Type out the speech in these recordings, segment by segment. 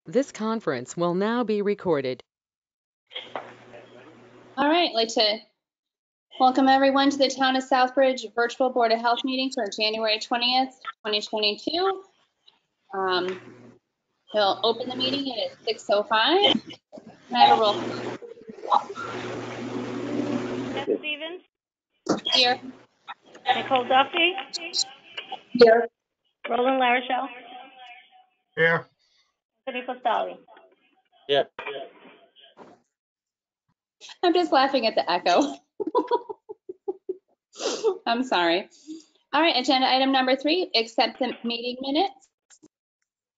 This conference will now be recorded. All right, I'd like to welcome everyone to the Town of Southbridge Virtual Board of Health meeting for January 20th, 2022. We'll open the meeting at 6:05. Can I have a roll? Beth Stevens, Here. Nicole Duffy, Here. Roland Larachelle, Here. Anthony Postali. Yeah. I'm just laughing at the echo. I'm sorry. All right, agenda item number 3, accept the meeting minutes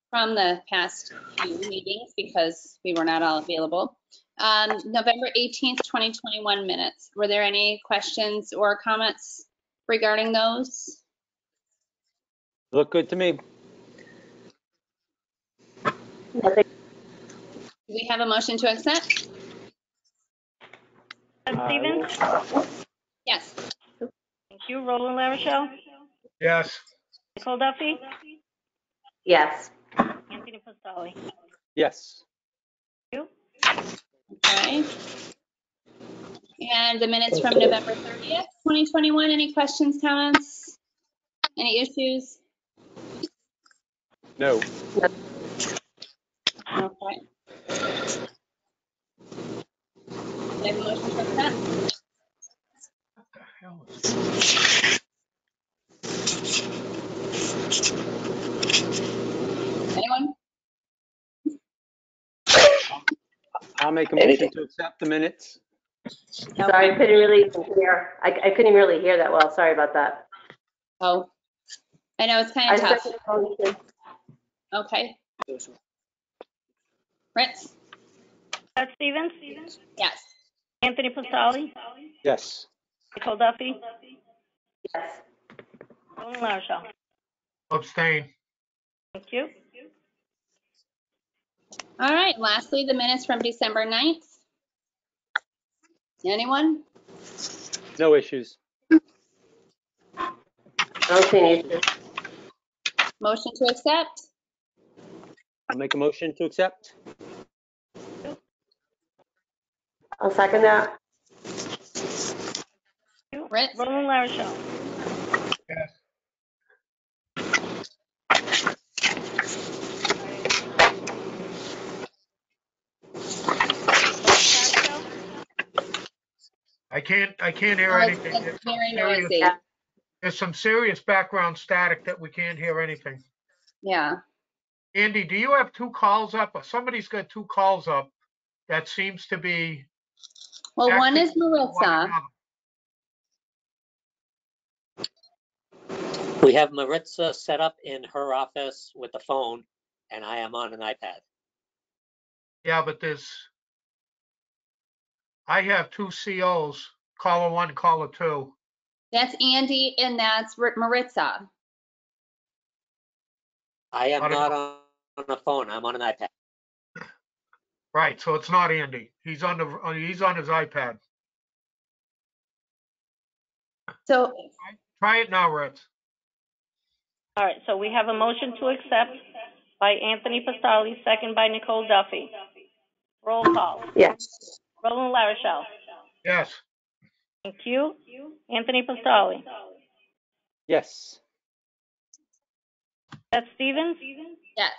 from the past few meetings because we were not all available. November 18th, 2021 minutes. Were there any questions or comments regarding those? Look good to me. Do we have a motion to accept? Beth Stevens, Yes. thank you. Roland Larachelle, Yes. Nicole Duffy, Yes. Anthony Postali. Yes. You? Okay. And the minutes from November 30th, 2021. Any questions, comments? Any issues? No. Okay. Do I have a motion to accept? Anyone? I'll make a motion to accept the minutes. Sorry, I couldn't really hear. I couldn't really hear that well. Sorry about that. Oh, I know it's kind I of tough. second the motion. Okay. Ritz? Beth Stevens, Yes. Anthony Postali, Yes. Nicole Duffy, Yes. Roland Larachelle. Abstain. Thank you. All right, lastly, the minutes from December 9th. Anyone? No issues. I don't see any issues. Motion to accept? I'll make a motion to accept. I'll second that. You? Ritz? Roland Larachelle. Yes. I can't hear anything. It's very noisy. There's some serious background static that we can't hear anything. Yeah. Andy, do you have 2 calls up? Somebody's got 2 calls up that seems to be. Well, one is one Maritza. another. We have Maritza set up in her office with the phone, and I am on an iPad. Yeah, but I have 2 COs, caller 1, caller 2. That's Andy and that's Maritza. I am I don't not on the phone. I'm on an iPad. Right, so it's not Andy. He's on his iPad. So, Try it now, Ritz. All right, so we have a motion to accept by Anthony Postali, second by Nicole Duffy. Roll call. Yes. Roland Larachelle. Yes. Thank you. Anthony Postali. Yes. Beth Stevens yes.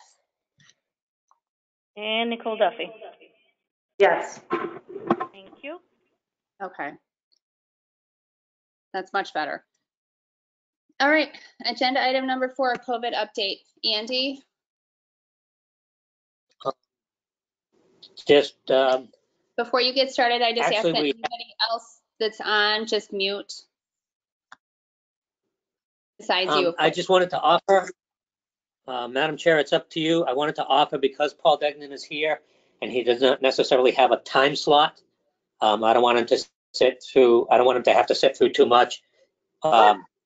and Nicole Duffy. Yes. Thank you. Okay. That's much better. All right, agenda item number 4, COVID update. Andy? Just Before you get started, I just ask Actually, that we- anybody else that's on, just mute. Besides you, of I course. just wanted to offer, Madam Chair, it's up to you. I wanted to offer, because Paul Degnan is here and he does not necessarily have a time slot. I don't want him to sit through. I don't want him to have to sit through too much.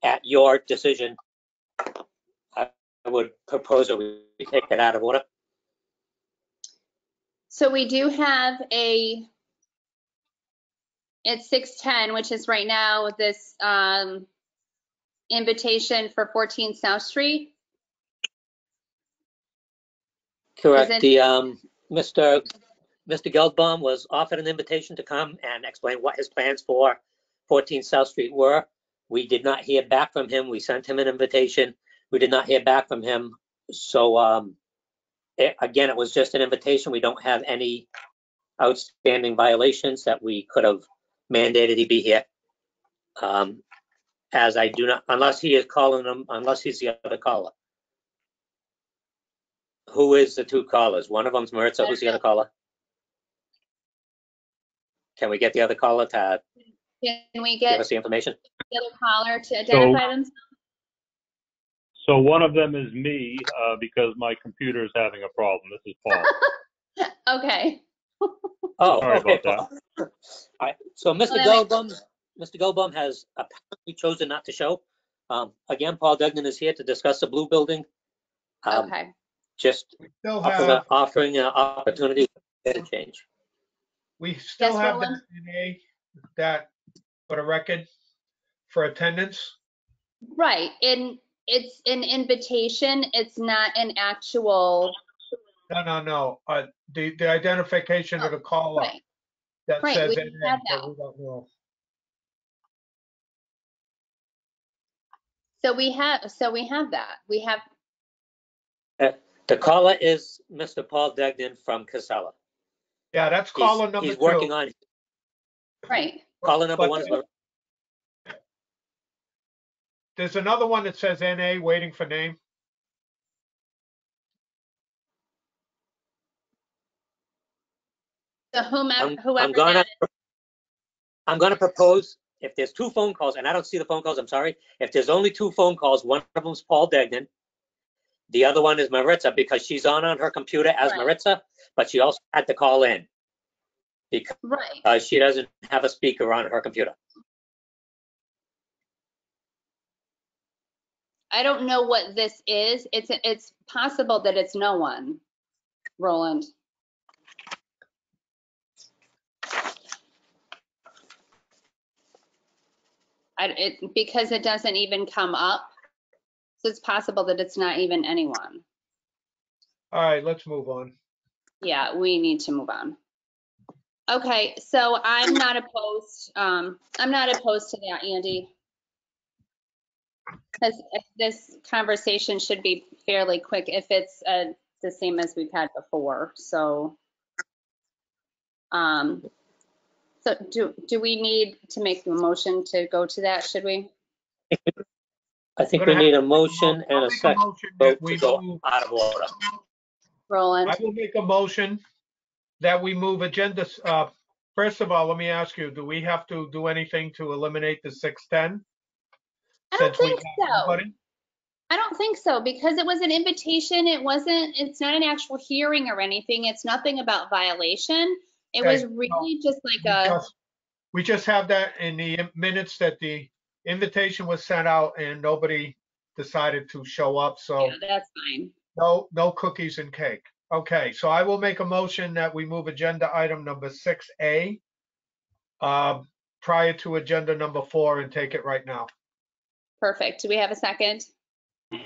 At your decision, I would propose that we take it out of order. So we do have it's 6:10, which is right now this invitation for 14 South Street. Correct. it- The, Mr. Geldbaum was offered an invitation to come and explain what his plans for 14 South Street were. We did not hear back from him. We sent him an invitation. We did not hear back from him. So, again, it was just an invitation. We don't have any outstanding violations that we could have mandated he be here. As I do not, unless he is calling them, unless he's the other caller. Who is the two callers? One of them's Maritza. Who's the other caller? Can we get the other caller to Can we give get us the information? the other caller to identify themselves? So one of them is me, because my computer is having a problem. This is Paul. Okay. Oh, Sorry okay, about Paul. All right, so Mr. Geldbaum has apparently chosen not to show. Again, Paul Degnan is here to discuss the blue building. Okay. Just Still have, offering an opportunity to change. we still Yes, have Roland? that NA, that for the record, for attendance. Right. It's an invitation. It's not an actual. No. The identification of the caller Right. that Right, says we NA, have but that. we don't know. So we have that. We have, The caller is Mr. Paul Degnan from Casella. Yeah, that's caller number He's two. working on right. caller number But- one. There's another one that says NA, waiting for name. So I'm whoever gonna that propose, if there's two phone calls, and I don't see the phone calls, I'm sorry. If there's only two phone calls, one of them's Paul Degnan. The other one is Maritza, because she's on her computer as Right. Maritza, but she also had to call in because right. she doesn't have a speaker on her computer. I don't know what this is. It's possible that it's no one, Roland. Because it doesn't even come up. So it's possible that it's not even anyone. All right, let's move on. Yeah, we need to move on. Okay, so I'm not opposed to that, Andy. Because this conversation should be fairly quick if it's the same as we've had before. So, so do we need to make a motion to go to that? Should we? I think we need a motion and I'll a make second motion that vote we to go move- out of order. Roland? I will make a motion that we move agenda. First of all, let me ask you, do we have to do anything to eliminate the 6:10? I don't Since we think have so. nobody? I don't think so, because it was an invitation. It's not an actual hearing or anything. It's nothing about violation. It was Okay, really just like We just have that in the minutes that the invitation was sent out and nobody decided to show up, so yeah, that's fine. no cookies and cake. Okay, so I will make a motion that we move agenda item number 6A prior to agenda number 4 and take it right now. Perfect. Do we have a second?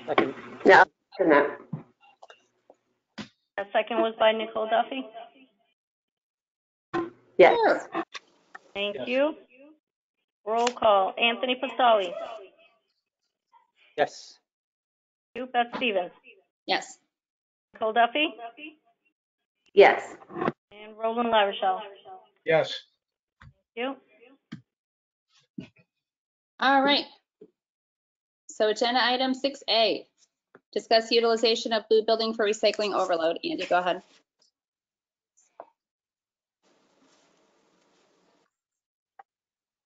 Second. No, no. The second was by Nicole Duffy. Yes. Sure. Thank Yes. you. Roll call. Anthony Pasali. Yes. You, Beth Stevens. Yes. Nicole Duffy. Yes. And Roland LaRochelle. Yes. You. All right. So agenda item 6A, discuss utilization of blue building for recycling overload. Andy, go ahead.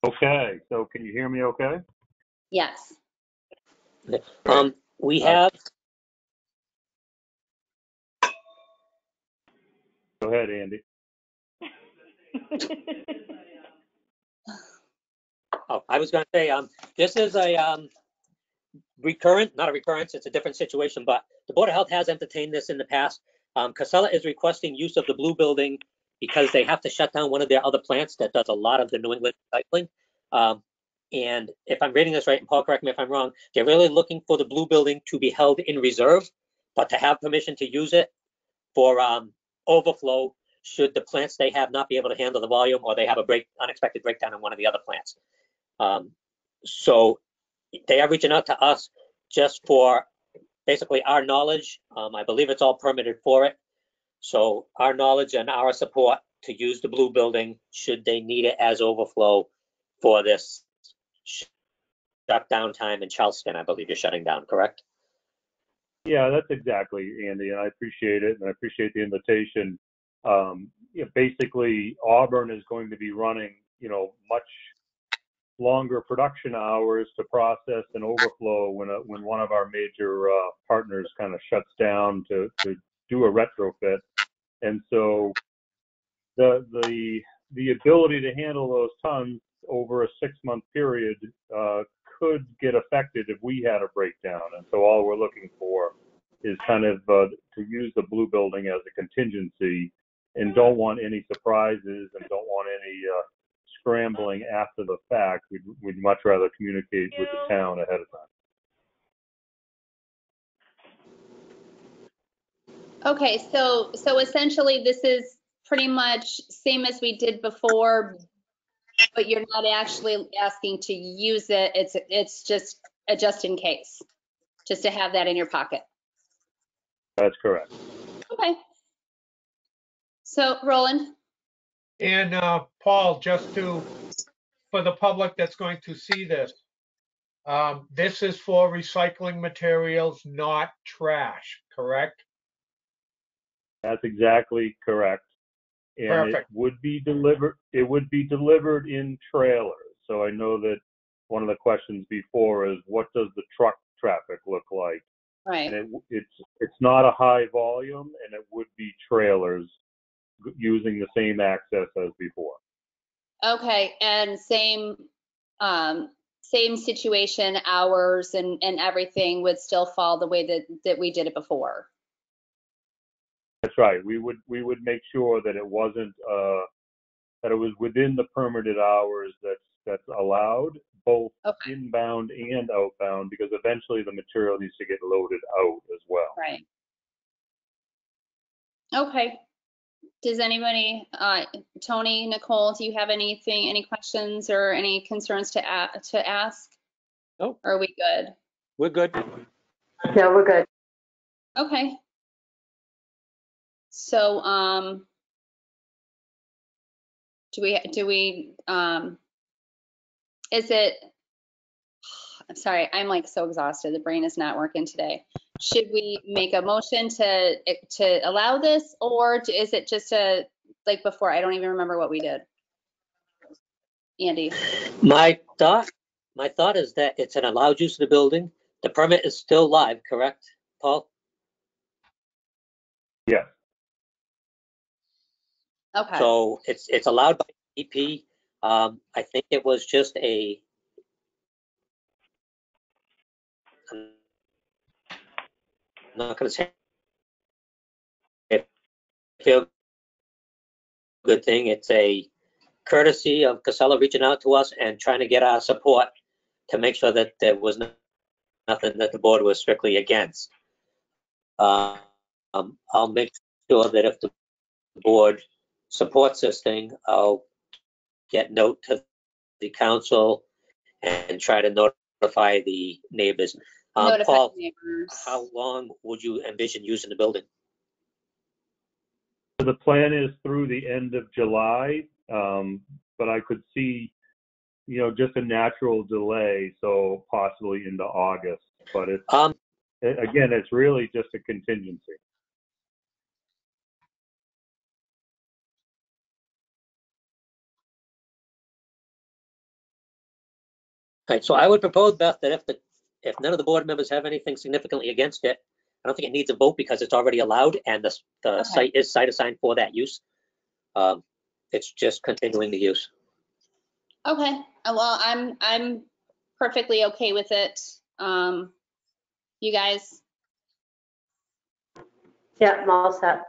Okay, so can you hear me okay? Yes. We have, Go ahead, Andy. I was going to say, this is a not a recurrence, it's a different situation, but the Board of Health has entertained this in the past. Casella is requesting use of the blue building because they have to shut down one of their other plants that does a lot of the New England recycling. And if I'm reading this right, and Paul, correct me if I'm wrong, they're really looking for the blue building to be held in reserve, but to have permission to use it, for overflow should the plants they have not be able to handle the volume, or they have a unexpected breakdown in one of the other plants. So they are reaching out to us just for basically our knowledge. I believe it's all permitted for it. So our knowledge and our support to use the blue building should they need it as overflow for this shutdown time in Charleston. I believe you're shutting down, correct? Yeah, that's exactly, Andy, and I appreciate it, and I appreciate the invitation. Basically, Auburn is going to be running, much longer production hours to process and overflow when one of our major partners kind of shuts down to do a retrofit, and so the ability to handle those tons over a 6-month period could get affected if we had a breakdown. And so all we're looking for is kind of to use the blue building as a contingency, and don't want any surprises and don't want any scrambling after the fact. We'd much rather communicate with the town ahead of time. Okay, so essentially this is pretty much same as we did before, but you're not actually asking to use it. It's just a just in case, just to have that in your pocket. That's correct. Okay. So Roland? And Paul, just for the public that's going to see this, this is for recycling materials, not trash, correct? That's exactly correct. And Perfect. it would be delivered in trailers. So I know that one of the questions before is, what does the truck traffic look like? Right. And it's not a high volume, and it would be trailers using the same access as before. Okay, and same situation, hours and everything would still fall the way that we did it before. That's right. We would make sure that it wasn't that it was within the permitted hours that's allowed, both Okay. inbound and outbound, because eventually the material needs to get loaded out as well. Right. Okay. Does anybody, Tony, Nicole, do you have any questions or any concerns to ask? Nope. Or are we good? We're good. No, we're good. Okay. So, is it, I'm sorry, I'm like so exhausted. The brain is not working today. Should we make a motion to allow this, or is it just like before? I don't even remember what we did. Andy? My thought is that it's an allowed use of the building. The permit is still live, correct, Paul? Yeah. Okay. So it's allowed by EP. I think it was just I'm not going to say a feel good thing. It's a courtesy of Casella reaching out to us and trying to get our support to make sure that there was nothing that the board was strictly against. I'll make sure that if the board supports this thing, I'll get note to the council and try to notify the neighbors. Notify Paul, neighbors. how long would you envision using the building? So the plan is through the end of July, but I could see, just a natural delay, so possibly into August. But it's again, it's really just a contingency. Right, so I would propose, Beth, that if none of the board members have anything significantly against it, I don't think it needs a vote because it's already allowed and the Okay. site is site assigned for that use. It's just continuing the use. Okay. Well, I'm perfectly okay with it. You guys? Yeah, I'm all set.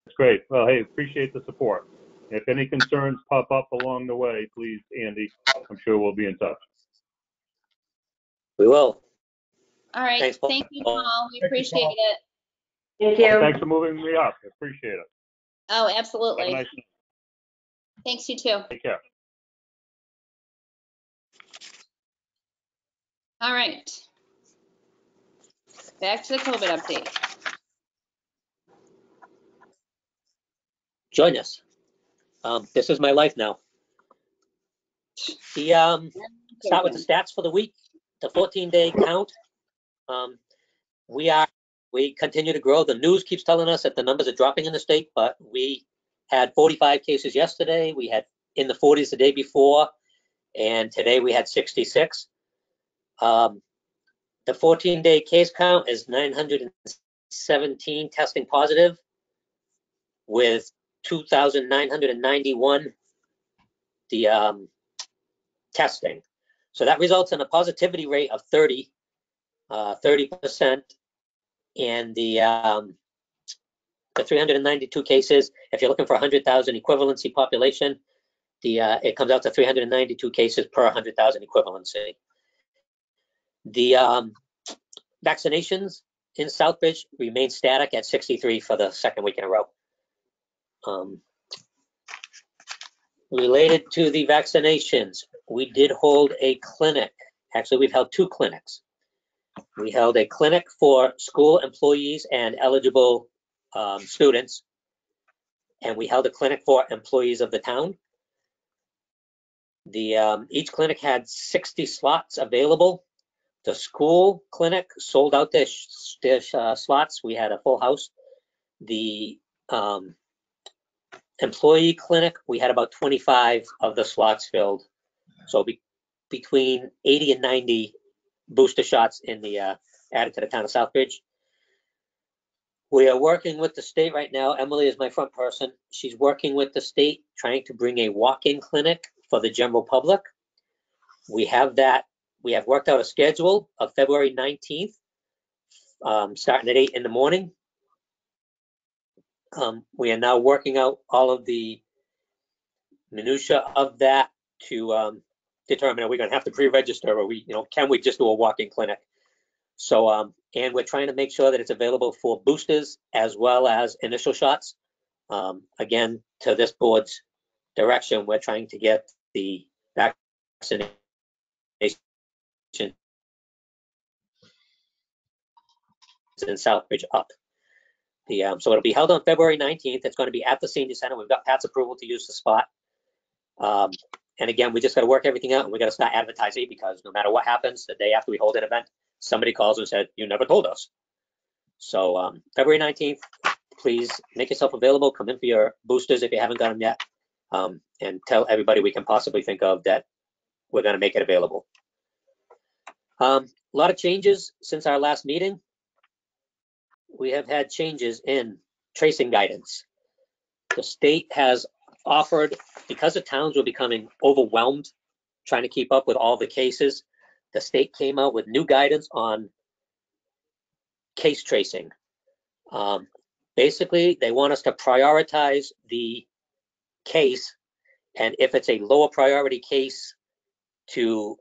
That's great. Well, hey, appreciate the support. If any concerns pop up along the way, please, Andy, I'm sure we'll be in touch. We will. All right. Thanks, Paul. Thank you, Paul. We Thank you, appreciate Paul. it. Thank you. Thanks for moving me up. I appreciate it. Oh, Have a absolutely. nice night. Thanks, you too. Take care. All right. Back to the COVID update. Join us. This is my life now. Start with the stats for the week. The 14-day count. We continue to grow. The news keeps telling us that the numbers are dropping in the state, but we had 45 cases yesterday. We had in the 40s the day before, and today we had 66. The 14-day case count is 917 testing positive, with 2,991 the testing. So that results in a positivity rate of 30%. And the 392 cases, if you're looking for 100,000 equivalency population, it comes out to 392 cases per 100,000 equivalency. The vaccinations in Southbridge remain static at 63 for the second week in a row. Related to the vaccinations, we did hold a clinic. Actually, we've held 2 clinics. We held a clinic for school employees and eligible students, and we held a clinic for employees of the town. Each clinic had 60 slots available. The school clinic sold out their slots. We had a full house. The employee clinic, we had about 25 of the slots filled. So between 80 and 90 booster shots in the added to the town of Southbridge. We are working with the state right now. Emily is my front person. She's working with the state, trying to bring a walk-in clinic for the general public. We have that. We have worked out a schedule of February 19th, starting at 8 in the morning. We are now working out all of the minutia of that to determine, are we going to have to pre-register, or can we just do a walk-in clinic? So, and we're trying to make sure that it's available for boosters as well as initial shots. Again, to this board's direction, we're trying to get the vaccination in Southbridge up. So it'll be held on February 19th. It's going to be at the senior center. We've got Pat's approval to use the spot. And again, we just got to work everything out, and we got to start advertising, because no matter what happens, the day after we hold an event, somebody calls and said, "You never told us." So February 19th, please make yourself available. Come in for your boosters if you haven't got them yet, and tell everybody we can possibly think of that we're going to make it available. A lot of changes since our last meeting. We have had changes in tracing guidance. The state has offered, because the towns were becoming overwhelmed trying to keep up with all the cases, the state came out with new guidance on case tracing. Basically, they want us to prioritize the case, and if it's a lower priority case, to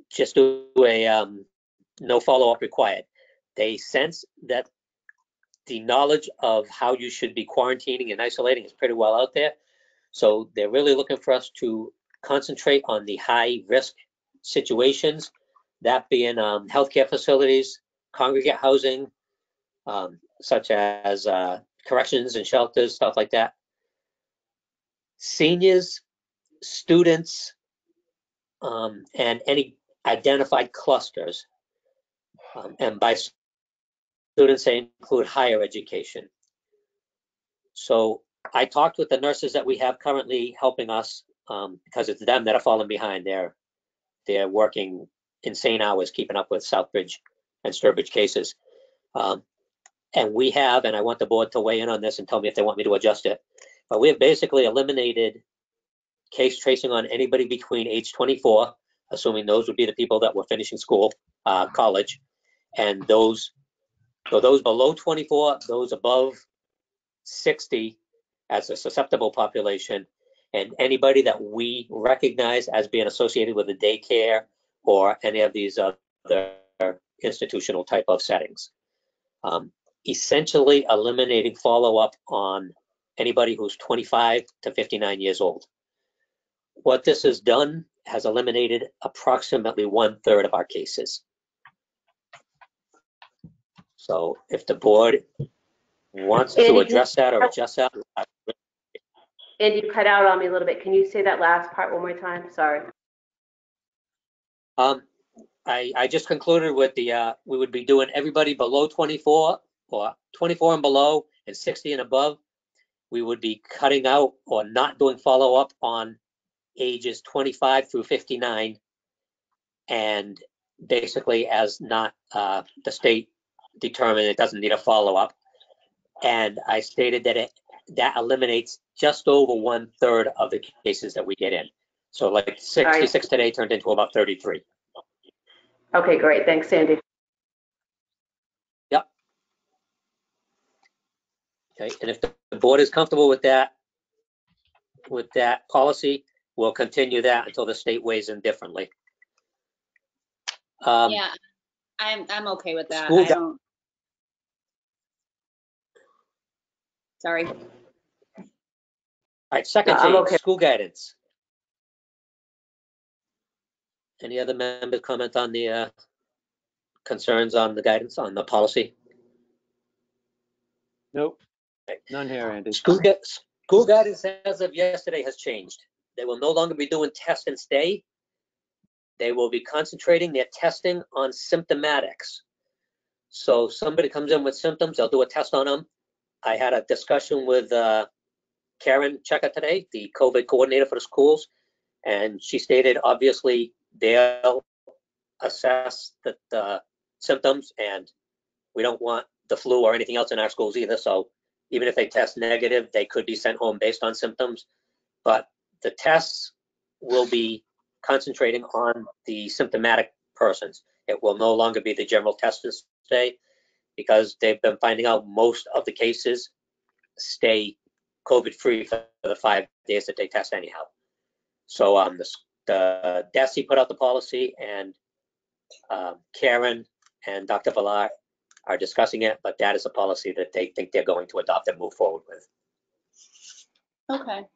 just do a no follow-up required. They sense that the knowledge of how you should be quarantining and isolating is pretty well out there. So they're really looking for us to concentrate on the high risk situations, that being healthcare facilities, congregate housing, such as corrections and shelters, stuff like that. Seniors, students, and any identified clusters. And by students, they include higher education. So I talked with the nurses that we have currently helping us, because it's them that are falling behind. They're working insane hours keeping up with Southbridge and Sturbridge cases. And we have, and I want the board to weigh in on this and tell me if they want me to adjust it, but we have basically eliminated case tracing on anybody between age 24, assuming those would be the people that were finishing school, college, and those below 24, those above 60 as a susceptible population, and anybody that we recognize as being associated with a daycare or any of these other institutional type of settings. essentially eliminating follow-up on anybody who's 25 to 59 years old. What this has done has eliminated approximately 1/3 of our cases. So if the board wants to address that or adjust that. And you cut out on me a little bit. Can you say that last part one more time? Sorry. I just concluded with the, we would be doing everybody below 24 or 24 and below and 60 and above. We would be cutting out or not doing follow-up on ages 25 through 59. And basically as not, the state determined it doesn't need a follow-up. And I stated that that eliminates just over 1/3 of the cases that we get in. So like 66 today turned into about 33. Okay, great. Thanks, Sandy. Yep. Okay, and if the board is comfortable with that policy, we'll continue that until the state weighs in differently. Yeah, I'm okay with that. School I don't. Sorry. All right, second I'm change, okay. school guidance. Any other members comment on the concerns on the guidance on the policy? Nope, none here, Andy. School guidance as of yesterday has changed. They will no longer be doing test and stay. They will be concentrating their testing on symptomatics. So somebody comes in with symptoms, they'll do a test on them. I had a discussion with Karen Checker today, the COVID coordinator for the schools, and she stated obviously they'll assess the symptoms, and we don't want the flu or anything else in our schools either. So even if they test negative, they could be sent home based on symptoms. But the tests will be concentrating on the symptomatic persons. It will no longer be the general test and stay, because they've been finding out most of the cases stay COVID-free for the 5 days that they test anyhow. So the DESE put out the policy, and Karen and Dr. Villar are discussing it, but that is a policy that they think they're going to adopt and move forward with. Okay.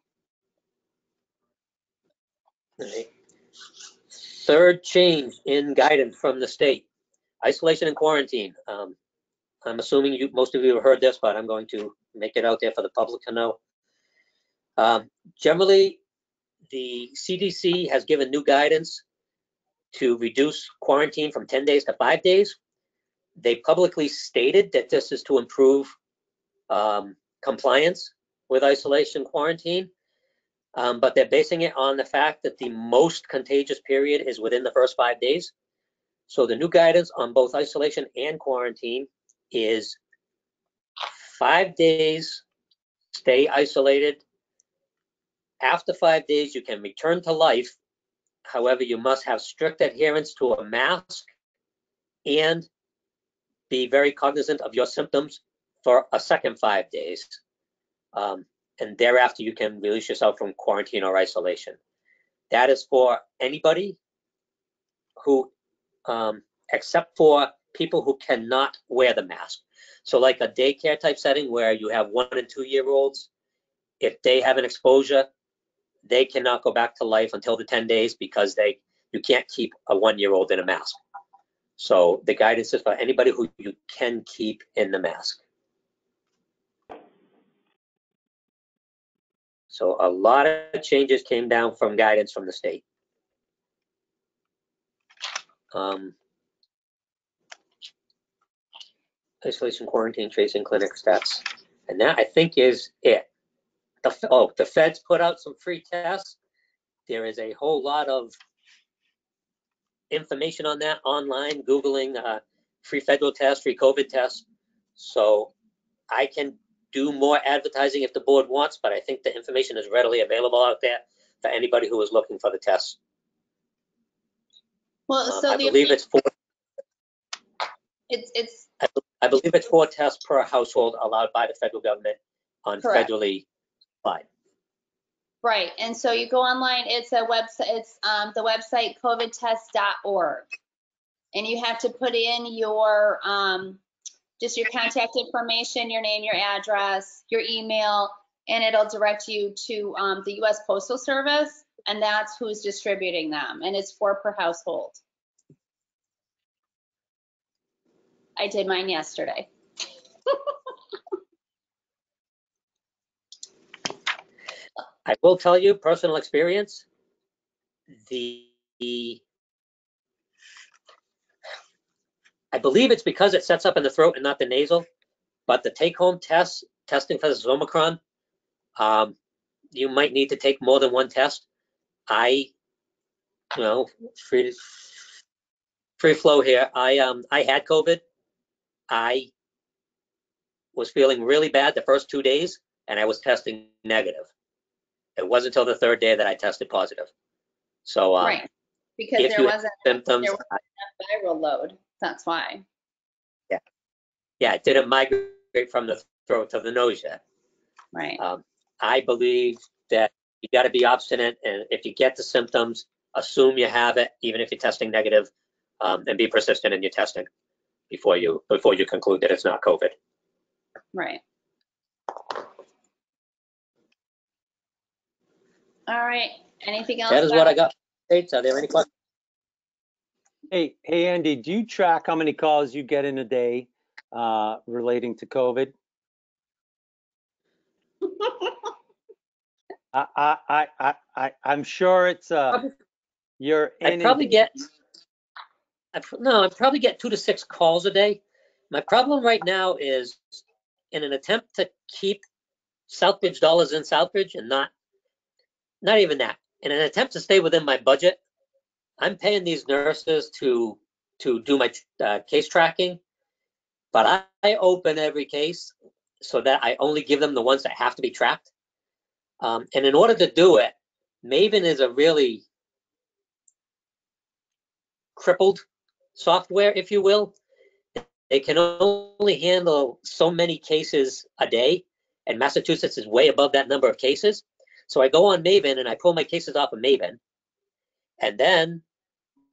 Okay. Third change in guidance from the state, isolation and quarantine. I'm assuming most of you have heard this, but I'm going to make it out there for the public to know. Generally, the CDC has given new guidance to reduce quarantine from 10 days to 5 days. They publicly stated that this is to improve compliance with isolation quarantine, but they're basing it on the fact that the most contagious period is within the first 5 days. So the new guidance on both isolation and quarantine is 5 days, stay isolated. After 5 days, you can return to life. However, you must have strict adherence to a mask and be very cognizant of your symptoms for a second 5 days. And thereafter, you can release yourself from quarantine or isolation. That is for anybody who, except for people who cannot wear the mask. So like a daycare type setting where you have 1 and 2 year olds, if they have an exposure, they cannot go back to life until the 10 days because you can't keep a 1-year-old in a mask. So the guidance is for anybody who you can keep in the mask. So a lot of changes came down from guidance from the state. Isolation, quarantine, tracing, clinic stats. And that, I think, is it. The feds put out some free tests. There is a whole lot of information on that online, Googling free federal tests, free COVID tests. So I can do more advertising if the board wants, but I think the information is readily available out there for anybody who is looking for the tests. Well, so I believe it's 4. I believe it's 4 tests per household allowed by the federal government on Correct. federally applied. Right, and so you go online, it's a website, it's the website covidtest.org. And you have to put in your just your contact information, your name, your address, your email, and it'll direct you to the U.S. Postal Service, and that's who's distributing them, and it's 4 per household. I did mine yesterday. I will tell you, personal experience, I believe it's because it sets up in the throat and not the nasal, but the take-home testing for this Omicron, you might need to take more than one test. Free flow here. I had COVID. I was feeling really bad the first 2 days, and I was testing negative. It wasn't until the 3rd day that I tested positive. So Right, because if there you wasn't have symptoms, enough viral load. That's why. yeah, it didn't migrate from the throat to the nose yet. Right. I believe that you got to be obstinate, and if you get the symptoms, assume you have it, even if you're testing negative, and be persistent in your testing before you conclude that it's not COVID. Right. All right. Anything else? That is what I got. States. Are there any questions? Hey, Andy, do you track how many calls you get in a day relating to COVID? I'm sure it's you're I probably inundated. I probably get 2 to 6 calls a day. My problem right now is, in an attempt to keep Southbridge dollars in Southbridge, and not even that, in an attempt to stay within my budget, I'm paying these nurses to do my case tracking, but I open every case so that I only give them the ones that have to be tracked. And in order to do it, Maven is a really crippled software, if you will. They can only handle so many cases a day, and Massachusetts is way above that number of cases. So I go on Maven and I pull my cases off of Maven, and then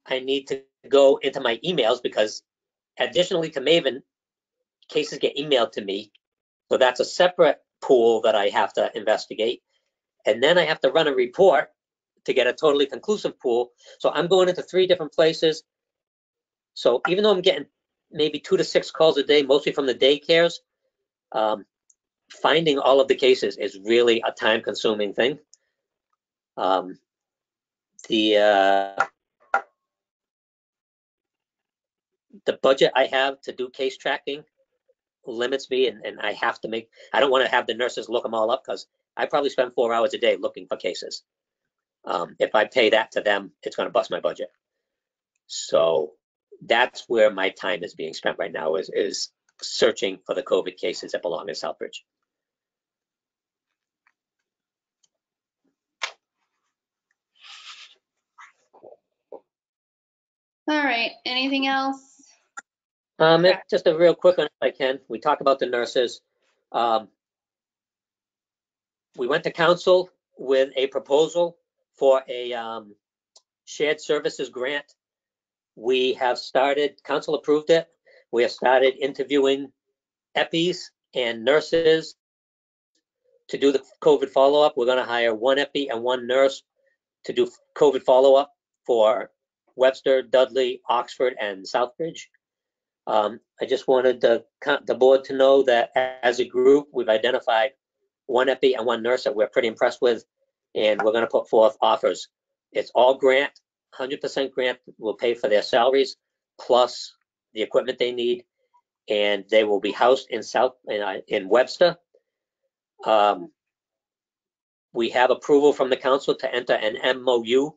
I need to go into my emails, because additionally to Maven, cases get emailed to me. So that's a separate pool that I have to investigate. And then I have to run a report to get a totally conclusive pool. So I'm going into 3 different places. So even though I'm getting maybe 2 to 6 calls a day, mostly from the daycares, finding all of the cases is really a time-consuming thing. The budget I have to do case tracking limits me, and I have to I don't want to have the nurses look them all up, because I probably spend 4 hours a day looking for cases. If I pay that to them, it's going to bust my budget. So that's where my time is being spent right now, is searching for the COVID cases that belong in Southbridge. All right. Anything else? Just a real quick one, if I can. We talked about the nurses. We went to council with a proposal for a shared services grant. We have started, council approved it. We have started interviewing EPIs and nurses to do the COVID follow-up. We're going to hire 1 EPI and 1 nurse to do COVID follow-up for Webster, Dudley, Oxford, and Southbridge. I just wanted the board to know that as a group, we've identified 1 EPI and 1 nurse that we're pretty impressed with, and we're going to put forth offers. It's all grant, 100% grant. Will pay for their salaries plus the equipment they need, and they will be housed in Webster. We have approval from the council to enter an MOU,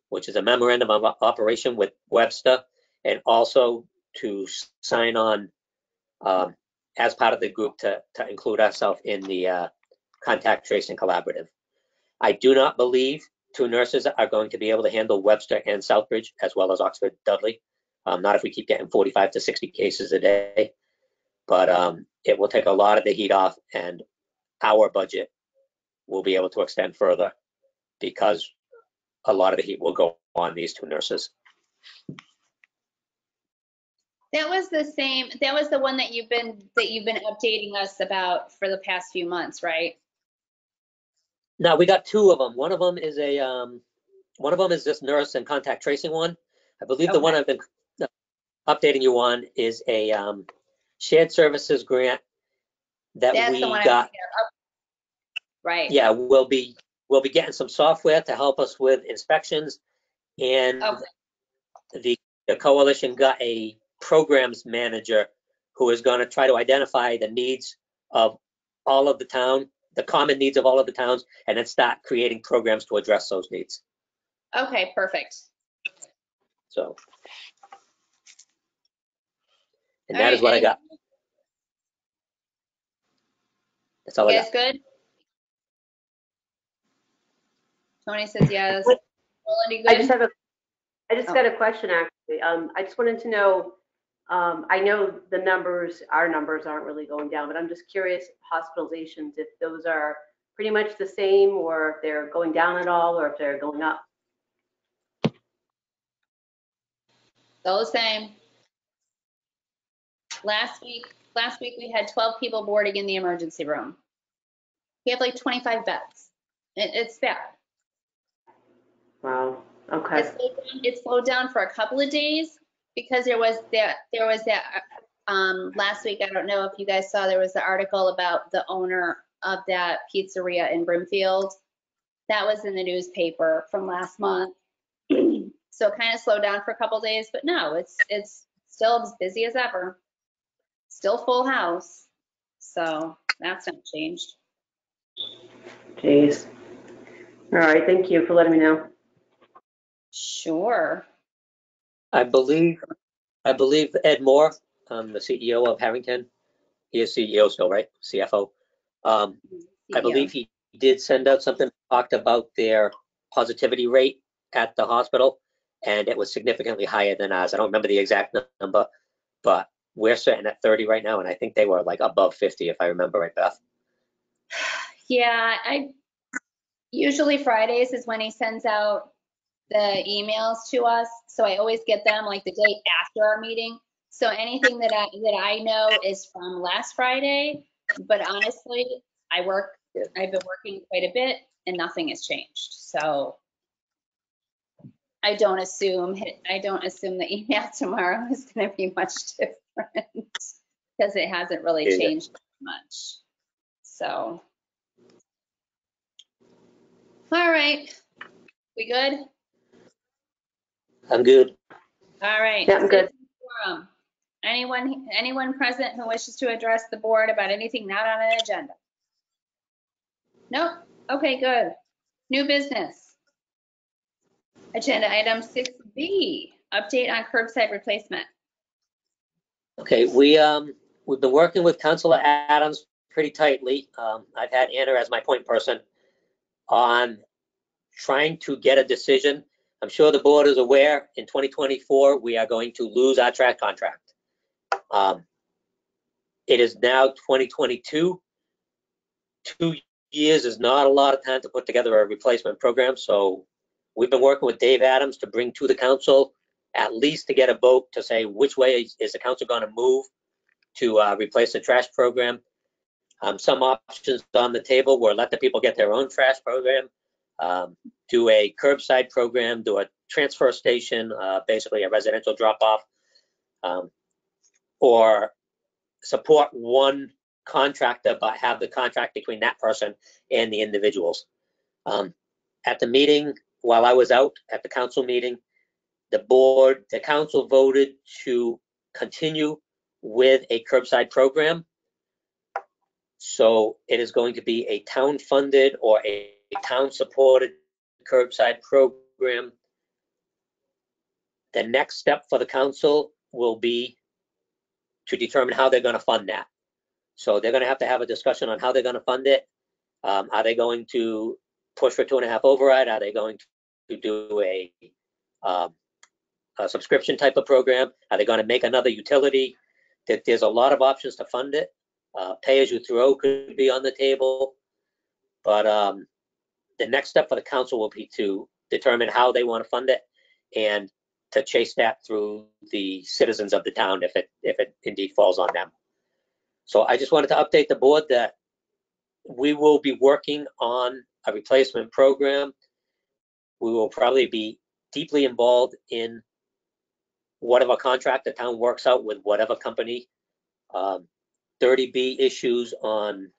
which is a memorandum of operation with Webster, and also to sign on as part of the group to include ourselves in the contact tracing collaborative. I do not believe 2 nurses are going to be able to handle Webster and Southbridge, as well as Oxford, Dudley. Not if we keep getting 45 to 60 cases a day, but it will take a lot of the heat off, and our budget will be able to extend further, because a lot of the heat will go on these 2 nurses. That was the same, that was the one that you've been updating us about for the past few months, right? No, we got two of them. One of them is this nurse and contact tracing one. I believe the one Okay. I've been updating you on is a shared services grant that That's we the one I got. right. Yeah, we'll be getting some software to help us with inspections, and Okay. the coalition got a programs manager who is going to try to identify the needs of all of the town, the common needs of all of the towns, and then start creating programs to address those needs. Okay, perfect. So, and All that right, is what I got. That's all I You got. guys good? Tony says yes. Wait, Melanie, I good? just got a question, actually. I just wanted to know, I know our numbers aren't really going down, but I'm just curious, hospitalizations, if those are pretty much the same, or if they're going down at all, or if they're going up. Still the same. Last week we had 12 people boarding in the emergency room. We have like 25 beds. It's bad. Wow, okay. It slowed down for a couple of days because there was that last week. I don't know if you guys saw, there was the article about the owner of that pizzeria in Brimfield. That was in the newspaper from last month. So it kind of slowed down for a couple of days, but no, it's still as busy as ever. Still full house. So that's not changed. Jeez. All right, thank you for letting me know. Sure. I believe Ed Moore, the CEO of Harrington, he is CEO still, right? CFO. I believe he did send out something that talked about their positivity rate at the hospital, and it was significantly higher than ours. I don't remember the exact number, but we're sitting at 30 right now, and I think they were like above 50, if I remember right, Beth. Yeah, usually Fridays is when he sends out the emails to us. So I always get them like the day after our meeting. So anything that I know is from last Friday, but honestly, I've been working quite a bit and nothing has changed. So I don't assume the email tomorrow is going to be much different because it hasn't really changed much. So, all right, we good? I'm good. All right. Yeah, I'm good. Forum. Anyone present who wishes to address the board about anything not on an agenda? Nope. Okay, good. New business. Agenda item 6B, update on curbside replacement. Okay, we've been working with Councilor Adams pretty tightly. I've had Anna as my point person on trying to get a decision. I'm sure the board is aware in 2024 we are going to lose our track contract. It is now 2022. 2 years is not a lot of time to put together a replacement program, so we've been working with Dave Adams to bring to the council at least to get a vote to say which way is the council going to move to replace the trash program. Some options on the table were let the people get their own trash program, do a curbside program, do a transfer station, basically a residential drop-off, or support one contractor but have the contract between that person and the individuals. At the meeting, while I was out at the council meeting, the council voted to continue with a curbside program. So it is going to be a town-funded or a town-supported curbside program. The next step for the council will be to determine how they're going to fund that. So they're going to have a discussion on how they're going to fund it. Are they going to push for 2.5 override? Are they going to do a subscription type of program? Are they going to make another utility? There's a lot of options to fund it. Pay as you throw could be on the table, but the next step for the council will be to determine how they want to fund it. And to chase that through the citizens of the town if it indeed falls on them. So I just wanted to update the board that we will be working on a replacement program. We will probably be deeply involved in whatever contract the town works out with whatever company. 30B issues on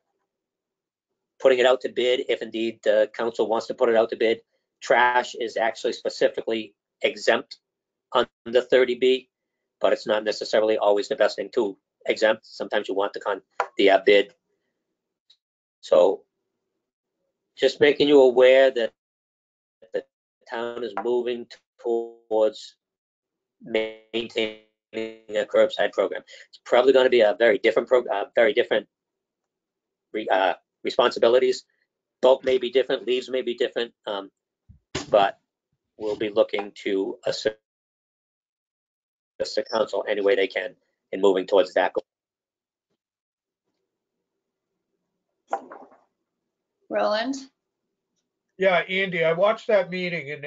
putting it out to bid, if indeed the council wants to put it out to bid. Trash is actually specifically exempt under 30B, but it's not necessarily always the best thing to exempt. Sometimes you want the bid. So just making you aware that the town is moving towards maintaining a curbside program. It's probably going to be a very different responsibilities. Bulk may be different, leaves may be different, but we'll be looking to assist the council any way they can in moving towards that goal. Roland? Yeah, Andy, I watched that meeting and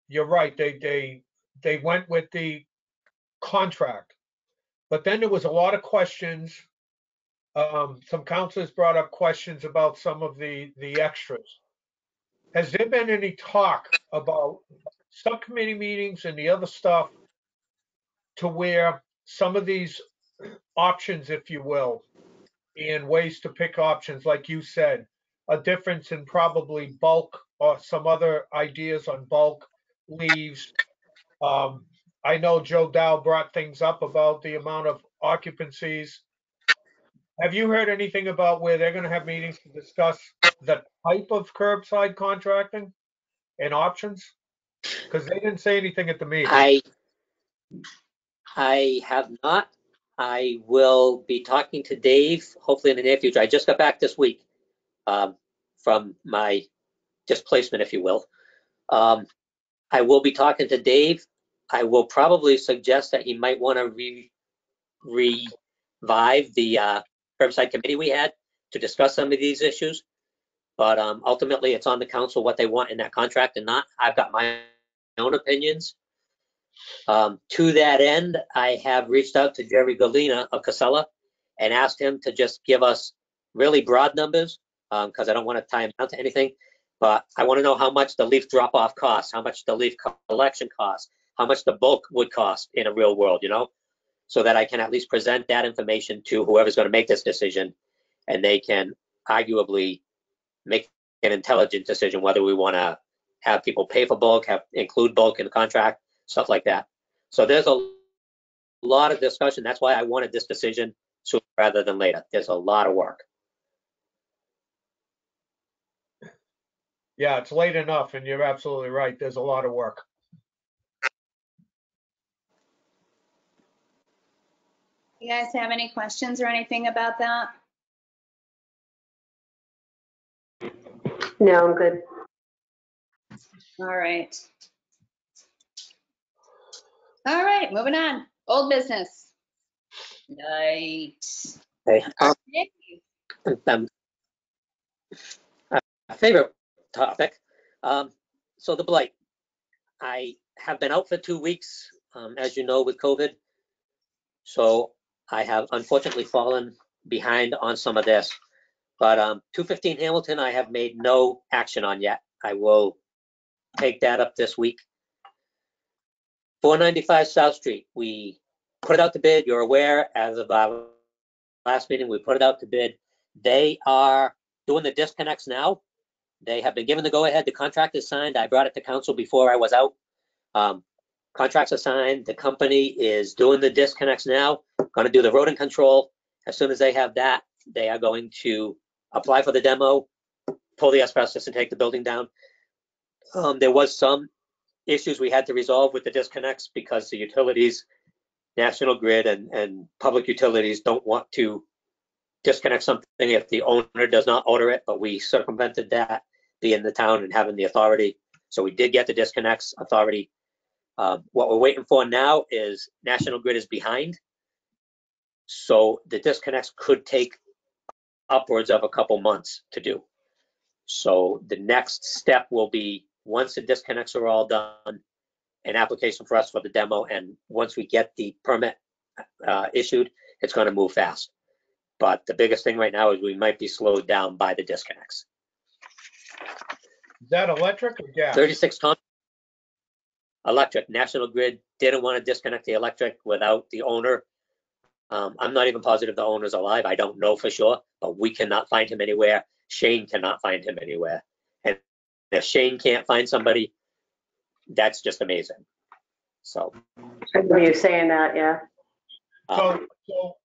you're right, they went with the contract. But then there was a lot of questions. Some councilors brought up questions about some of the extras. Has there been any talk about subcommittee meetings and the other stuff to where some of these options, if you will, and ways to pick options, like you said, a difference in probably bulk or some other ideas on bulk leaves? I know Joe Dow brought things up about the amount of occupancies. Have you heard anything about where they're going to have meetings to discuss the type of curbside contracting and options? Because they didn't say anything at the meeting. I have not. I will be talking to Dave, hopefully in the near future. I just got back this week from my displacement, if you will. I will be talking to Dave. I will probably suggest that he might want to revive the curbside committee we had to discuss some of these issues. But ultimately, it's on the council what they want in that contract and not. I've got my own opinions. To that end, I have reached out to Jerry Galina of Casella and asked him to just give us really broad numbers because I don't want to tie him down to anything. But I want to know how much the leaf drop-off costs, how much the leaf collection costs, how much the bulk would cost in a real world, so that I can at least present that information to whoever's going to make this decision, and they can arguably make an intelligent decision whether we want to have people pay for bulk, include bulk in the contract, stuff like that. So there's a lot of discussion. That's why I wanted this decision sooner rather than later. There's a lot of work. Yeah, it's late enough, and you're absolutely right. There's a lot of work. You guys have any questions or anything about that? No, I'm good. All right. All right, moving on. Old business. Right. Okay. Okay. A favorite topic. So the blight. I have been out for 2 weeks, as you know, with COVID. So I have unfortunately fallen behind on some of this. But 215 Hamilton, I have made no action on yet. I will take that up this week. 495 South Street, we put it out to bid. You're aware, as of our last meeting, we put it out to bid. They are doing the disconnects now. They have been given the go-ahead. The contract is signed. I brought it to council before I was out. Contracts are signed. The company is doing the disconnects now, going to do the rodent control. As soon as they have that, they are going to apply for the demo, pull the asbestos and take the building down. There was some issues we had to resolve with the disconnects because the utilities, National Grid and public utilities don't want to disconnect something if the owner does not order it, but we circumvented that, being the town and having the authority. So we did get the disconnects authority. What we're waiting for now is National Grid is behind. So the disconnects could take upwards of a couple months to do. So the next step will be, once the disconnects are all done, an application for us for the demo, and once we get the permit issued, it's going to move fast. But the biggest thing right now is we might be slowed down by the disconnects. Is that electric or gas? 36 ton electric. National Grid didn't want to disconnect the electric without the owner. I'm not even positive the owner's alive. I don't know for sure, but we cannot find him anywhere. Shane cannot find him anywhere. And if Shane can't find somebody, that's just amazing. So. When you're saying that, yeah. So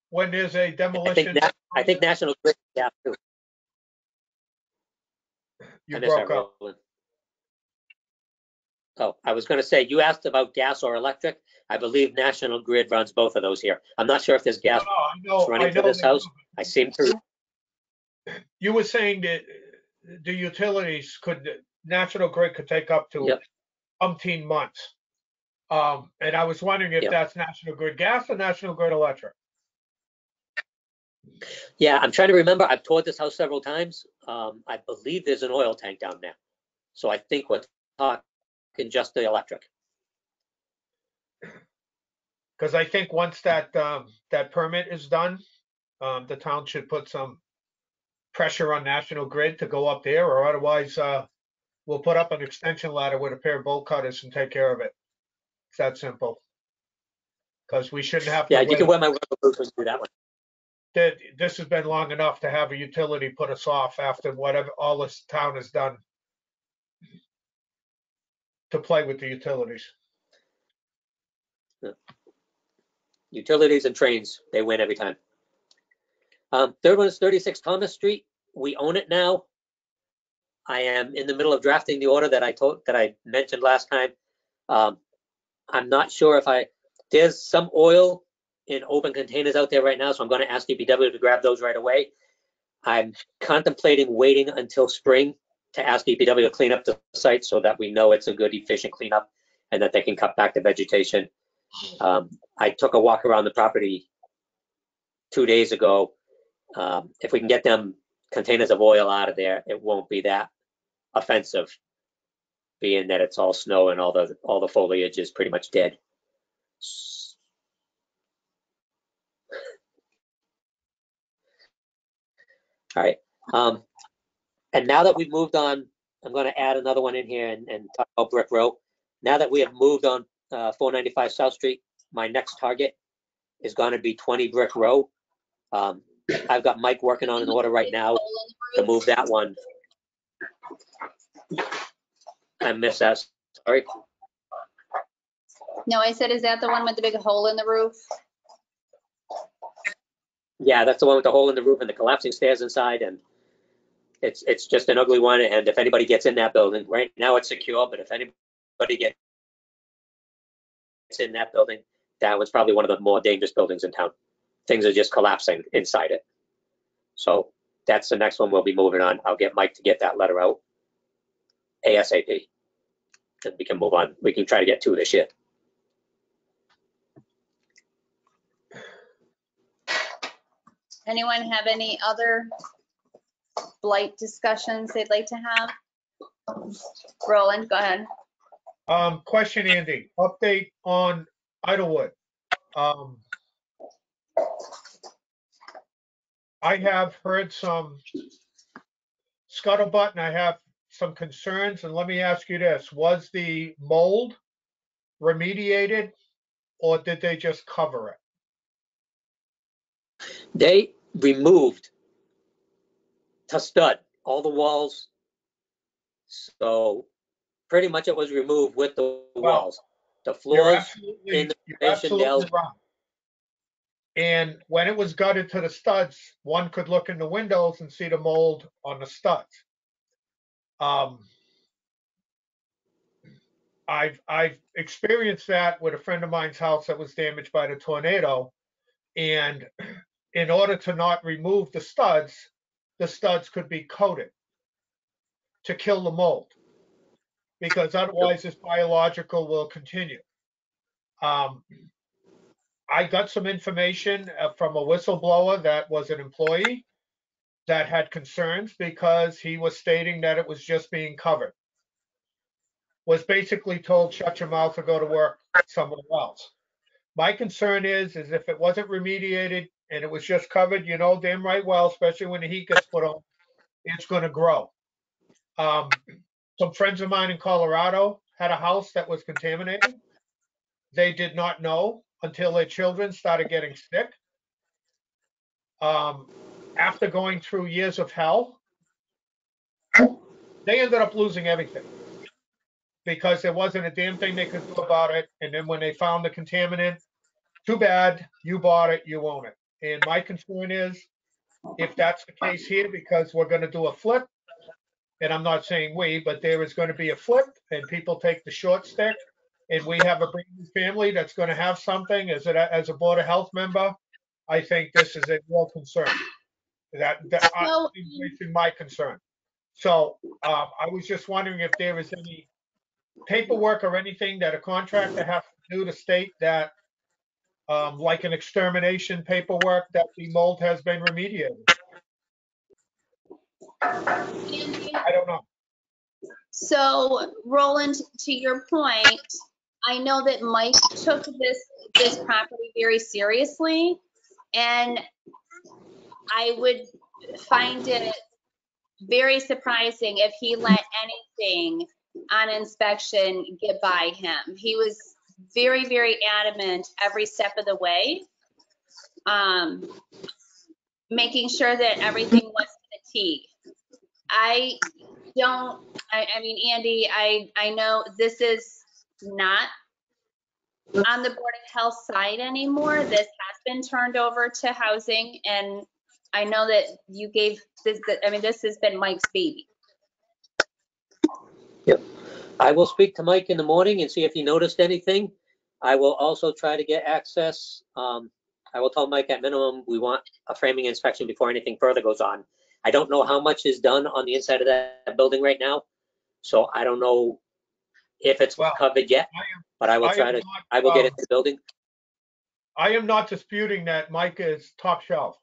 when there's a demolition. I think National Grid, yeah, too. You broke up. Roland. Oh, I was going to say, you asked about gas or electric. I believe National Grid runs both of those here. I'm not sure if there's gas running to this house. I seem to. You were saying that the utilities National Grid could take up to umpteen months. And I was wondering if that's National Grid gas or National Grid electric. Yeah, I'm trying to remember. I've toured this house several times. I believe there's an oil tank down there. So I think we're talking just the electric. Because I think once that permit is done, the town should put some pressure on National Grid to go up there, or otherwise we'll put up an extension ladder with a pair of bolt cutters and take care of it. It's that simple. Because we shouldn't have to wait. You can wear my rubber boots and do that one. This has been long enough to have a utility put us off after whatever all this town has done to play with the utilities. Utilities and trains, they win every time. Third one is 36 Thomas Street. We own it now. I am in the middle of drafting the order that I mentioned last time. I'm not sure if there's some oil in open containers out there right now, so I'm going to ask DPW to grab those right away. I'm contemplating waiting until spring to ask DPW to clean up the site so that we know it's a good, efficient cleanup and that they can cut back the vegetation. I took a walk around the property 2 days ago. If we can get them containers of oil out of there, it won't be that offensive, being that it's all snow and all the foliage is pretty much dead. All right. And now that we've moved on, I'm going to add another one in here and talk about Brick Row. Now that we have moved on 495 South Street, my next target is going to be 20 Brick Row. I've got Mike working on an order right now to move that one. I missed that. Sorry. No, I said, is that the one with the big hole in the roof? Yeah, that's the one with the hole in the roof and the collapsing stairs inside, and it's just an ugly one. And if anybody gets in that building, right now it's secure, but if anybody gets in that building, that was probably one of the more dangerous buildings in town. Things are just collapsing inside it. So that's the next one we'll be moving on. I'll get Mike to get that letter out ASAP. And we can move on. We can try to get 2 this year. Anyone have any other blight discussions they'd like to have? Roland, go ahead. Question, Andy. Update on Idlewood. I have heard some scuttlebutt and I have some concerns. And let me ask you this. Was the mold remediated or did they just cover it? They removed to stud all the walls. So pretty much it was removed with the walls. The floors in the foundation absolutely right. And when it was gutted to the studs, one could look in the windows and see the mold on the studs. I've experienced that with a friend of mine's house that was damaged by the tornado. And in order to not remove the studs could be coated to kill the mold, because otherwise this biological will continue. I got some information from a whistleblower that was an employee that had concerns because he was stating that it was just being covered. was basically told, shut your mouth or go to work somewhere else. My concern is if it wasn't remediated and it was just covered, you know damn right well, especially when the heat gets put on, it's gonna grow. Some friends of mine in Colorado had a house that was contaminated. They did not know until their children started getting sick. After going through years of hell, they ended up losing everything because there wasn't a damn thing they could do about it. And then when they found the contaminant, too bad, you bought it, you own it. And my concern is if that's the case here, because we're going to do a flip, and I'm not saying we, but there is going to be a flip and people take the short stick, and we have a brand new family that's going to have something as a Board of Health member, I think this is a real concern. That So, is my concern. So I was just wondering if there is any paperwork or anything that a contractor has to do to state that, like an extermination paperwork, that the mold has been remediated. I don't know. so Roland, to your point, I know that Mike took this property very seriously, and I would find it very surprising if he let anything on inspection get by him. He was very, very adamant every step of the way, making sure that everything was to the T. I mean, Andy, I know this is not on the Board of Health side anymore. This has been turned over to housing, and I know that you gave this, I mean, this has been Mike's baby. Yep. I will speak to Mike in the morning and see if he noticed anything. I will also try to get access. I will tell Mike at minimum we want a framing inspection before anything further goes on. I don't know how much is done on the inside of that building right now, so I don't know if it's covered yet, but I will try to, I will get into the building. I am not disputing that Mike is top shelf.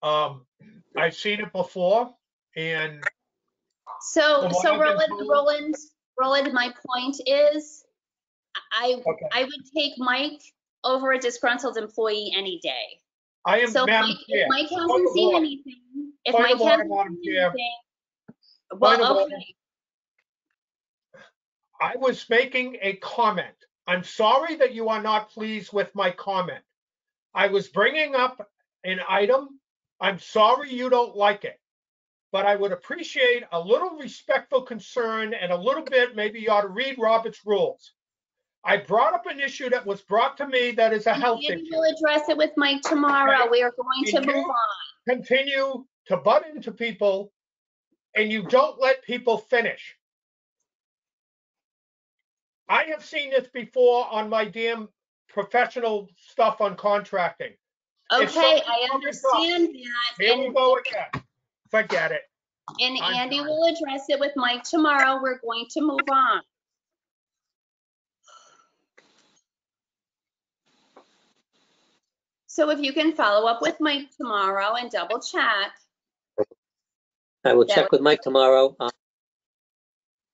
I've seen it before, and So Roland, my point is, I would take Mike over a disgruntled employee any day. I am, So Madam Chair. if Mike hasn't seen anything, if Point Mike of order, hasn't Madam seen Chair. anything, Point of well, order. okay. I was making a comment. I'm sorry that you are not pleased with my comment. I was bringing up an item. I'm sorry you don't like it, but I would appreciate a little respectful concern and a little bit, maybe you ought to read Robert's rules. I brought up an issue that was brought to me that is a health Andy issue. will address it with Mike tomorrow. We are going to move on. Continue to butt into people and you don't let people finish. I have seen this before on my damn professional stuff on contracting. Okay, I understand that. Here we go again. Forget it. And Andy will address it with Mike tomorrow. We're going to move on. So if you can follow up with Mike tomorrow and double check. I will check with Mike tomorrow.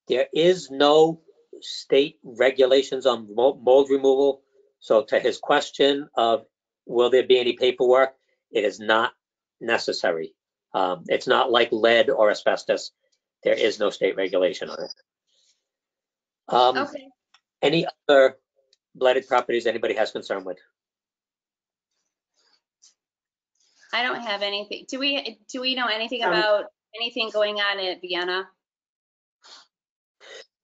There is no state regulations on mold removal. So to his question of will there be any paperwork, it is not necessary. It's not like lead or asbestos. There is no state regulation on it. Okay. Any other blighted properties anybody has concern with? I don't have anything. Do we know anything about anything going on at Vienna?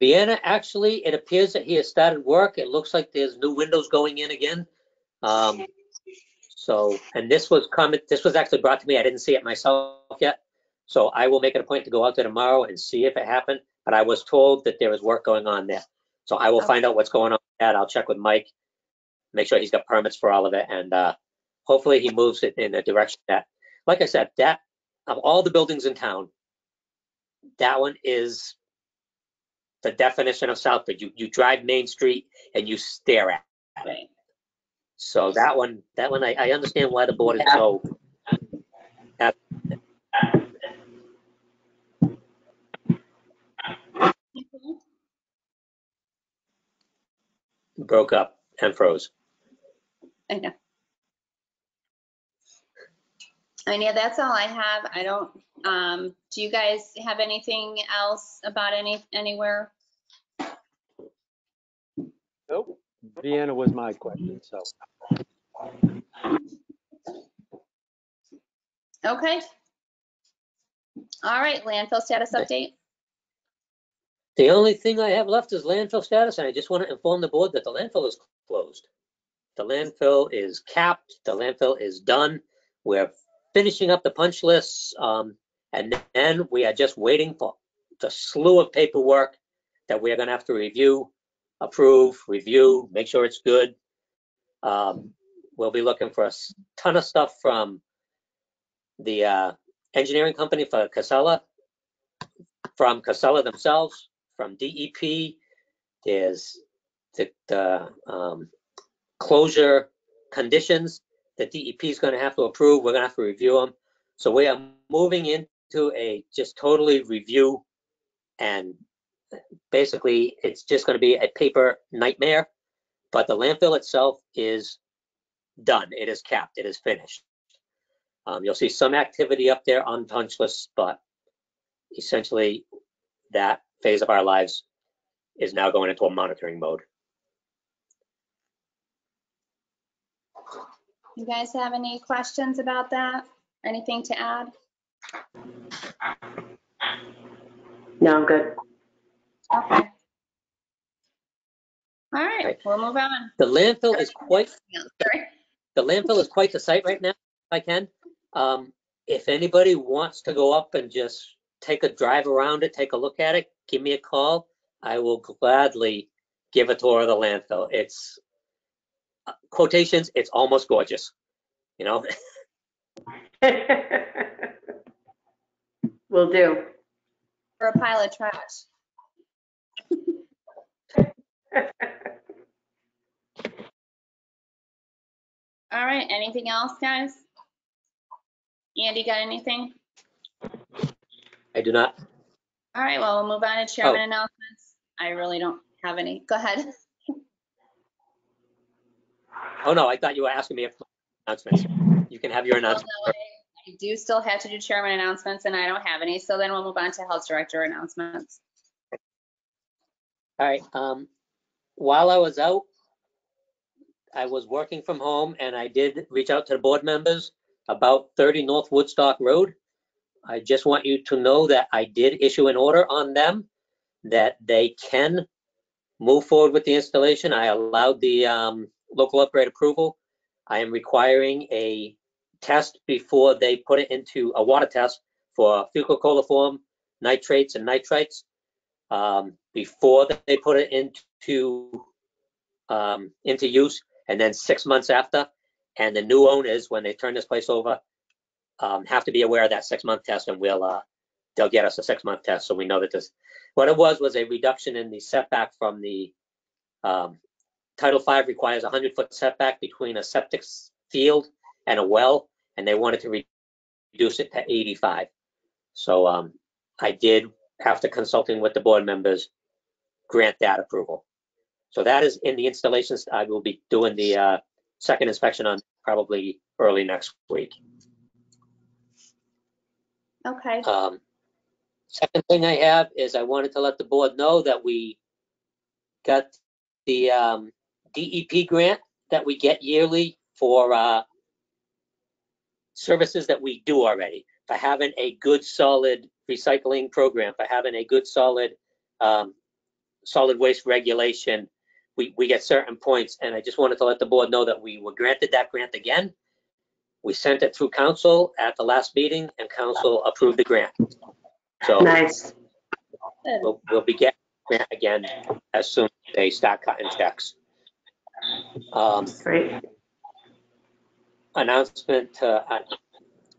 Vienna, actually, it appears that he has started work. It looks like there's new windows going in again. So, and this was actually brought to me. I didn't see it myself yet. So I will make it a point to go out there tomorrow and see if it happened. But I was told that there is work going on there. So I will find out what's going on with that. I'll check with Mike, make sure he's got permits for all of it. And hopefully he moves it in a direction that, like I said, that of all the buildings in town, that one is the definition of Southbridge. You drive Main Street and you stare at it. Right. So that one, I understand why the board is so. broke up and froze. I know. Yeah, that's all I have. I don't, do you guys have anything else about anywhere? Nope. Vienna was my question, so. Okay. All right, landfill status update. The only thing I have left is landfill status, and I just want to inform the board that the landfill is closed. The landfill is capped, the landfill is done. We're finishing up the punch lists, and then we are just waiting for the slew of paperwork that we're gonna have to review, approve, review, make sure it's good. We'll be looking for a ton of stuff from the engineering company for Casella, from Casella themselves, from DEP. There's the closure conditions that DEP is going to have to approve. We're going to have to review them. So we are moving into a just totally review, and basically it's just going to be a paper nightmare, but the landfill itself is done. It is capped. It is finished. You'll see some activity up there on punch lists, but essentially that phase of our lives is now going into a monitoring mode. You guys have any questions about that? Anything to add? No, I'm good. Okay. All right, we'll move on. The landfill is quite Sorry. the landfill is quite the site right now, if I can. If anybody wants to go up and just take a drive around it, take a look at it, give me a call. I will gladly give a tour of the landfill. It's quotations, it's almost gorgeous, you know? Will do. For a pile of trash. All right, anything else, guys? Andy, got anything? I do not. All right, well, we'll move on to chairman announcements. I really don't have any. Go ahead. Oh, no, I thought you were asking me if announcements. You can have your announcement. Well, no, I do still have to do chairman announcements, and I don't have any, so then we'll move on to health director announcements. All right. While I was out, I was working from home, and I did reach out to the board members about 30 North Woodstock Road. I just want you to know that I did issue an order on them that they can move forward with the installation. I allowed the local upgrade approval. I am requiring a test before they put it into a water test for fecal coliform, nitrates and nitrites before they put it into use, and then 6 months after. And the new owners, when they turn this place over, have to be aware of that 6-month test, and they'll get us a 6-month test, so we know that this. What it was a reduction in the setback from the Title V requires a 100-foot setback between a septic field and a well, and they wanted to reduce it to 85. So I did, after consulting with the board members, grant that approval. So that is in the installations. I will be doing the second inspection on probably early next week. Okay. Second thing I have is I wanted to let the board know that we got the DEP grant that we get yearly for services that we do already, for having a good solid recycling program, for having a good solid solid waste regulation. We get certain points, and I just wanted to let the board know that we were granted that grant again. We sent it through council at the last meeting, and council approved the grant. So Nice. we'll be getting the grant again as soon as they start cutting checks. Great. Announcement.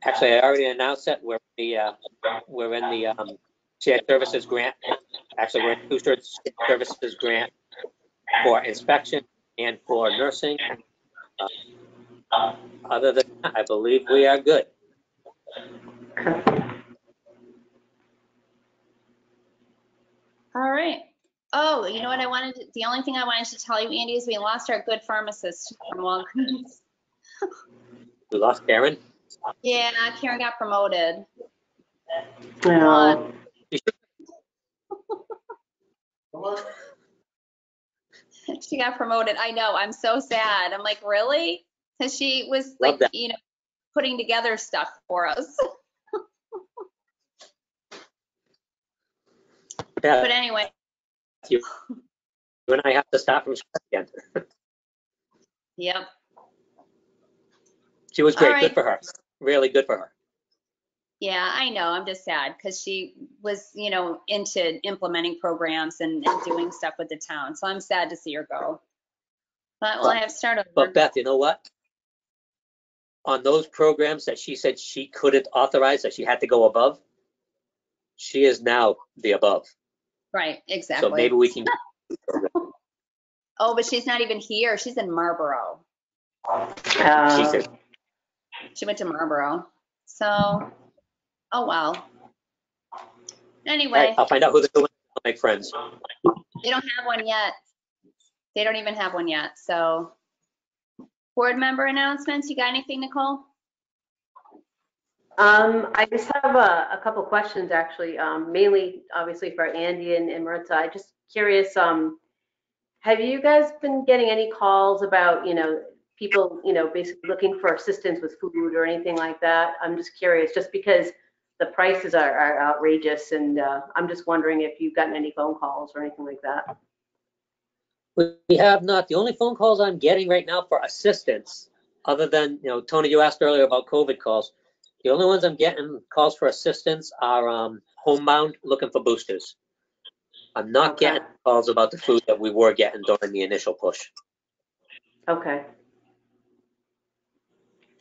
Actually, I already announced that we're in the shared services grant. Actually, we're in 2 shared services grant for inspection and for nursing. Other than that, I believe we are good. All right. Oh, Oh, you know what I wanted, the only thing I wanted to tell you, Andy, is we lost our good pharmacist from Walgreens. We lost Karen. Yeah, Karen got promoted. No. She got promoted. I know, I'm so sad. I'm like, really? Because she was Love like, that. you know, putting together stuff for us. Yeah, But anyway, you and I have to start from scratch again. yep. She was All great. right. Good for her. Really good for her. Yeah, I know. I'm just sad because she was, you know, into implementing programs and doing stuff with the town. So I'm sad to see her go. But we'll have to start over. But Beth, you know what? On those programs that she said she couldn't authorize, that she had to go above, she is now the above. Right, exactly. So maybe we can. Oh, but she's not even here. She's in Marlboro. Jesus. She went to Marlboro. So, oh well. Anyway, I'll find out who they're doing. I'll make friends. they don't have one yet. They don't even have one yet. So, board member announcements. You got anything, Nicole? I just have a couple questions actually, mainly obviously for Andy and Maritza. I'm just curious, have you guys been getting any calls about, you know, people, you know, basically looking for assistance with food or anything like that? I'm just curious, just because the prices are outrageous, and I'm just wondering if you've gotten any phone calls or anything like that. We have not. The only phone calls I'm getting right now for assistance, other than, you know, Tony, you asked earlier about COVID calls. The only ones I'm getting calls for assistance are homebound looking for boosters. I'm not Okay. getting calls about the food that we were getting during the initial push. Okay.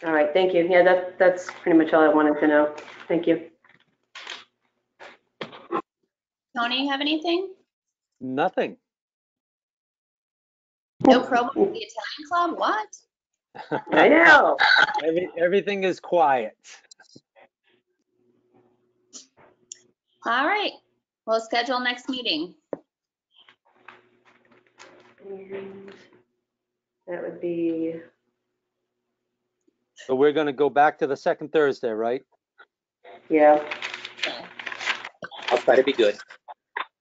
All right, thank you. Yeah, that's pretty much all I wanted to know. Thank you. Tony, you have anything? Nothing. No promo for the Italian club? What? I know. Everything is quiet. All right. We'll schedule next meeting. And that would be, So we're going to go back to the second Thursday, right? yeah. I'll try to be good.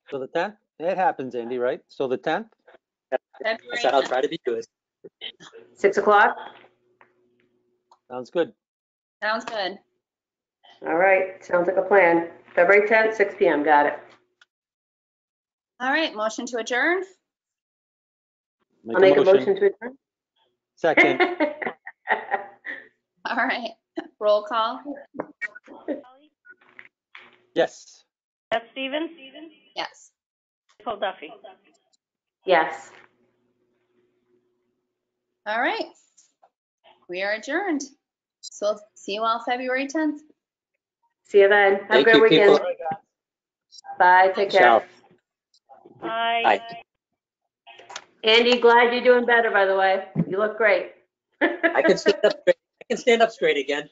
So the 10th? It happens, Andy, right? So the 10th? I February said I'll 10th. try to be good. 6 o'clock? Sounds good. Sounds good. All right, sounds like a plan. February 10th, 6 p.m., got it. All right. Motion to adjourn. I'll make a motion to adjourn. Second. All right. Roll call. Yes. Beth Stevens? Yes. Nicole Duffy? Yes. All right. We are adjourned. So we'll see you all February 10th. See you then. Have a Thank great you, weekend. people. Bye, take care. Ciao. Bye. Bye. Andy, glad you're doing better, by the way. You look great. I can stand up straight. I can stand up straight again.